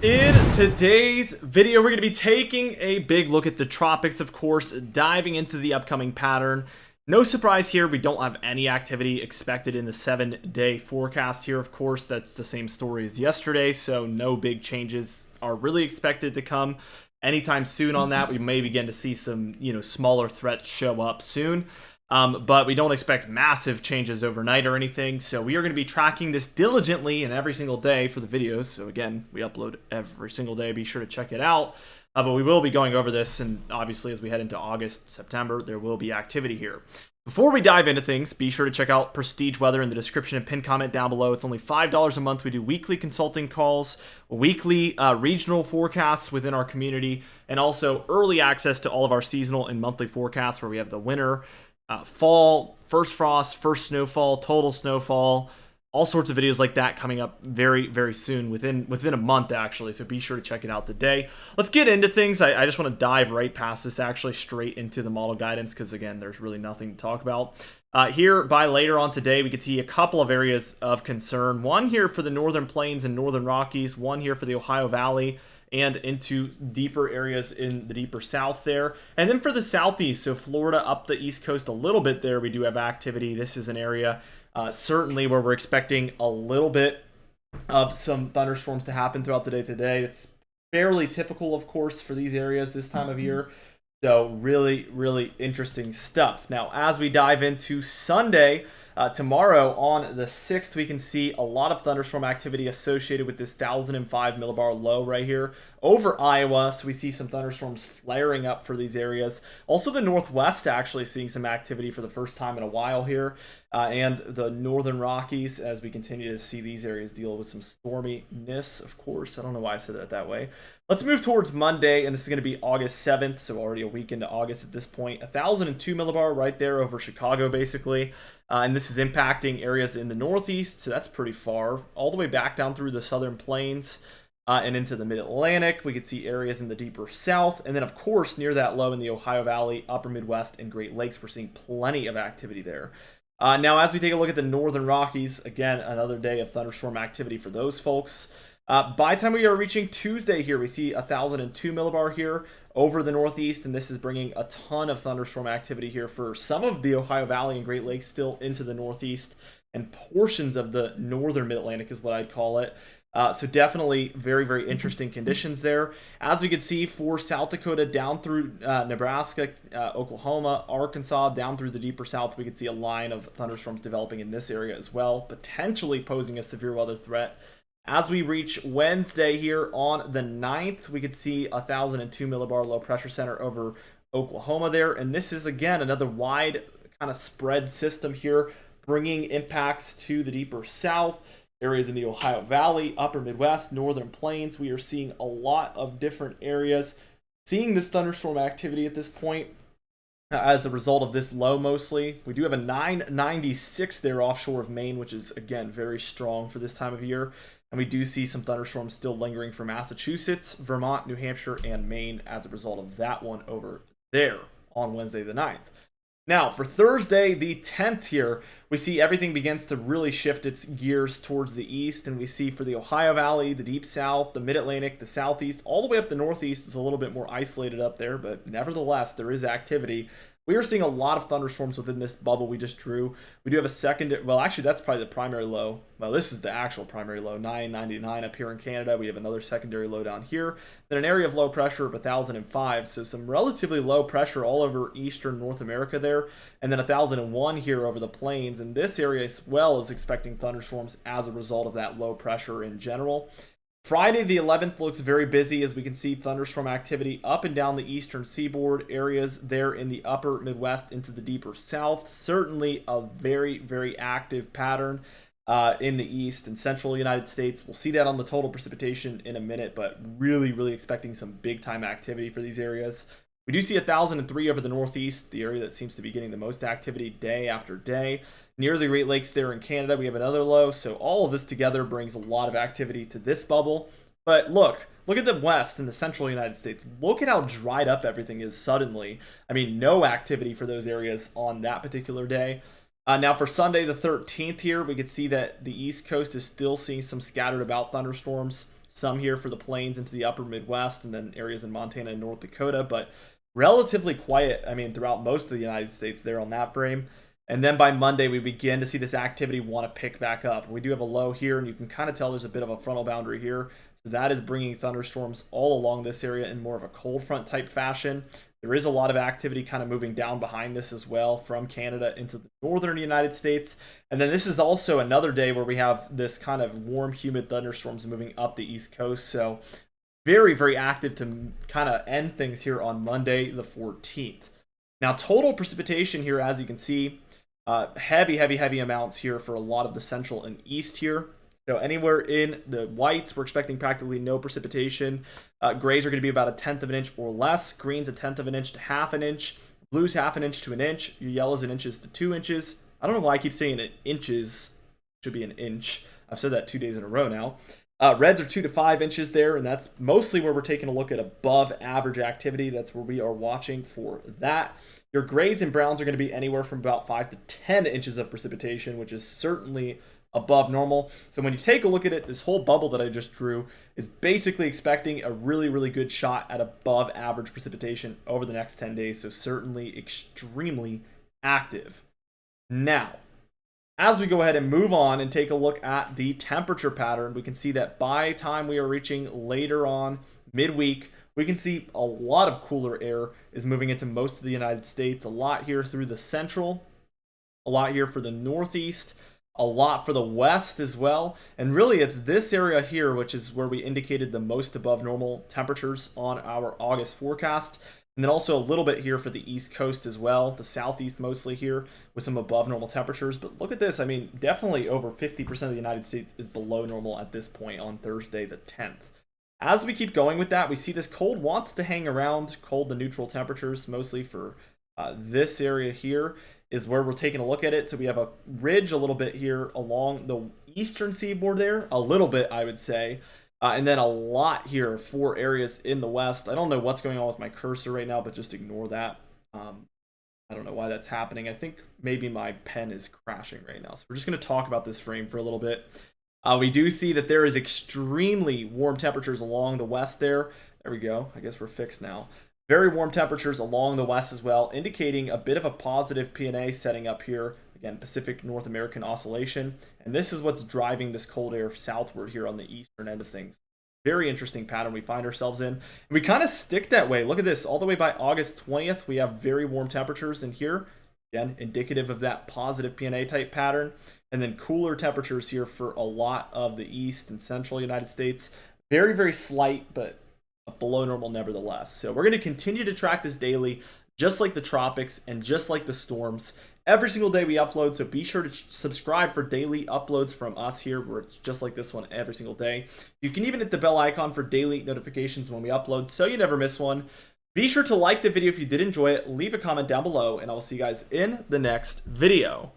In today's video, we're going to be taking a big look at the tropics, of course, diving into the upcoming pattern. No surprise here, we don't have any activity expected in the 7-day forecast here, of course. That's the same story as yesterday, so no big changes are really expected to come anytime soon on that. We may begin to see some, smaller threats show up soon. But we don't expect massive changes overnight or anything. So we are going to be tracking this diligently and every single day for the videos. So again, we upload every single day. Be sure to check it out. But we will be going over this. And obviously, as we head into August, September, there will be activity here. Before we dive into things, be sure to check out Prestige Weather in the description and pinned comment down below. It's only $5 a month. We do weekly consulting calls, weekly regional forecasts within our community, and also early access to all of our seasonal and monthly forecasts where we have the winter, fall, first frost, first snowfall, total snowfall, all sorts of videos like that coming up very, very soon, within a month actually. So be sure to check it out today. Let's get into things. I just want to dive right past this, actually straight into the model guidance, because again, there's really nothing to talk about. Here by later on today, we could see a couple of areas of concern. One here for the northern plains and northern Rockies, one here for the Ohio Valley, and into deeper areas in the deeper south there. And then for the southeast, so Florida up the east coast a little bit there, we do have activity. This is an area certainly where we're expecting a little bit of some thunderstorms to happen throughout the day today. It's fairly typical, of course, for these areas this time of year. So really, really interesting stuff. Now, as we dive into Sunday, tomorrow on the 6th, we can see a lot of thunderstorm activity associated with this 1,005 millibar low right here over Iowa. So we see some thunderstorms flaring up for these areas. Also the Northwest actually seeing some activity for the first time in a while here. And the northern Rockies, as we continue to see these areas deal with some storminess, of course. I don't know why I said that way. Let's move towards Monday, and this is going to be August 7th, so already a week into August at this point. 1,002 millibar right there over Chicago, basically. And this is impacting areas in the northeast, so that's pretty far, all the way back down through the southern plains and into the mid-Atlantic. We could see areas in the deeper south, and then, of course, near that low in the Ohio Valley, upper Midwest, and Great Lakes, we're seeing plenty of activity there. Now, as we take a look at the northern Rockies, again, another day of thunderstorm activity for those folks. By the time we are reaching Tuesday here, we see 1,002 millibar here over the northeast, and this is bringing a ton of thunderstorm activity here for some of the Ohio Valley and Great Lakes still into the northeast, and portions of the northern mid-Atlantic is what I'd call it. So definitely very, very interesting conditions there. As we can see for South Dakota down through Nebraska, Oklahoma, Arkansas, down through the deeper south, we could see a line of thunderstorms developing in this area as well, potentially posing a severe weather threat. As we reach Wednesday here on the 9th, we could see 1,002 millibar low pressure center over Oklahoma there. And this is, again, another wide kind of spread system here, bringing impacts to the deeper south, areas in the Ohio Valley, upper Midwest, northern plains. We are seeing a lot of different areas seeing this thunderstorm activity at this point as a result of this low mostly. We do have a 996 there offshore of Maine, which is, again, very strong for this time of year. And we do see some thunderstorms still lingering for Massachusetts, Vermont, New Hampshire, and Maine as a result of that one over there on Wednesday the 9th. Now, for Thursday the 10th here, we see everything begins to really shift its gears towards the east, and we see for the Ohio Valley, the deep south, the mid-Atlantic, the southeast, all the way up the northeast is a little bit more isolated up there, but nevertheless, there is activity. We are seeing a lot of thunderstorms within this bubble we just drew. We do have a secondary, well, actually, that's probably the primary low. Well, this is the actual primary low, 999 up here in Canada. We have another secondary low down here. Then an area of low pressure of 1,005, so some relatively low pressure all over eastern North America there. And then 1,001 here over the plains. And this area as well is expecting thunderstorms as a result of that low pressure in general. Friday the 11th looks very busy, as we can see thunderstorm activity up and down the eastern seaboard, areas there in the upper Midwest into the deeper south. Certainly a very, very active pattern in the east and central United States. We'll see that on the total precipitation in a minute, but really, really expecting some big time activity for these areas. We do see 1,003 over the northeast, the area that seems to be getting the most activity day after day. Near the Great Lakes there in Canada, we have another low. So all of this together brings a lot of activity to this bubble. But look at the west and the central United States. Look at how dried up everything is suddenly. I mean, no activity for those areas on that particular day. Now for Sunday the 13th here, we could see that the East Coast is still seeing some scattered about thunderstorms. some here for the plains into the upper Midwest, and then areas in Montana and North Dakota, but relatively quiet, I mean, throughout most of the United States there on that frame. And then by Monday, we begin to see this activity want to pick back up. We do have a low here, and you can kind of tell there's a bit of a frontal boundary here. So that is bringing thunderstorms all along this area in more of a cold front type fashion. There is a lot of activity kind of moving down behind this as well from Canada into the northern United States. And then this is also another day where we have this kind of warm, humid thunderstorms moving up the East Coast. So very, very active to kind of end things here on Monday, the 14th. Now, total precipitation here, as you can see, heavy amounts here for a lot of the central and east here. So anywhere in the whites, we're expecting practically no precipitation. Grays are going to be about 1/10 of an inch or less. Greens 1/10 of an inch to 1/2 an inch. Blues 1/2 inch to an inch. Your yellows 1 inches to 2 inches. I don't know why I keep saying it inches. Should be an inch. I've said that 2 days in a row now. Reds are 2 to 5 inches there, and that's mostly where we're taking a look at above average activity. That's where we are watching for that. Your grays and browns are going to be anywhere from about 5 to 10 inches of precipitation, which is certainly above normal. So when you take a look at it, this whole bubble that I just drew is basically expecting a really good shot at above average precipitation over the next 10 days. So certainly extremely active. Now, as we go ahead and move on and take a look at the temperature pattern, we can see that by time we are reaching later on midweek, we can see a lot of cooler air is moving into most of the United States. A lot here through the central, a lot here for the northeast, a lot for the west as well. And really it's this area here which is where we indicated the most above normal temperatures on our August forecast. And then also a little bit here for the East Coast as well, the Southeast mostly here with some above normal temperatures. But look at this, I mean, definitely over 50% of the United States is below normal at this point on Thursday the 10th. As we keep going with that, we see this cold wants to hang around cold to neutral temperatures, mostly for this area here is where we're taking a look at it. So we have a ridge a little bit here along the eastern seaboard there, a little bit I would say. And then a lot here for areas in the west. I don't know what's going on with my cursor right now, but just ignore that. I don't know why that's happening. I think maybe my pen is crashing right now. So we're just going to talk about this frame for a little bit. We do see that there is extremely warm temperatures along the west there. There we go. I guess we're fixed now. Very warm temperatures along the west as well, indicating a bit of a positive PNA setting up here. Again, Pacific North American oscillation. And this is what's driving this cold air southward here on the eastern end of things. Very interesting pattern we find ourselves in. And we kind of stick that way. Look at this. All the way by August 20th, we have very warm temperatures in here. Again, indicative of that positive PNA type pattern. And then cooler temperatures here for a lot of the east and central United States. Very slight, but below normal nevertheless. So we're going to continue to track this daily, just like the tropics and just like the storms. Every single day we upload, so be sure to subscribe for daily uploads from us here, where it's just like this one every single day. You can even hit the bell icon for daily notifications when we upload, so you never miss one. Be sure to like the video if you did enjoy it, leave a comment down below, and I will see you guys in the next video.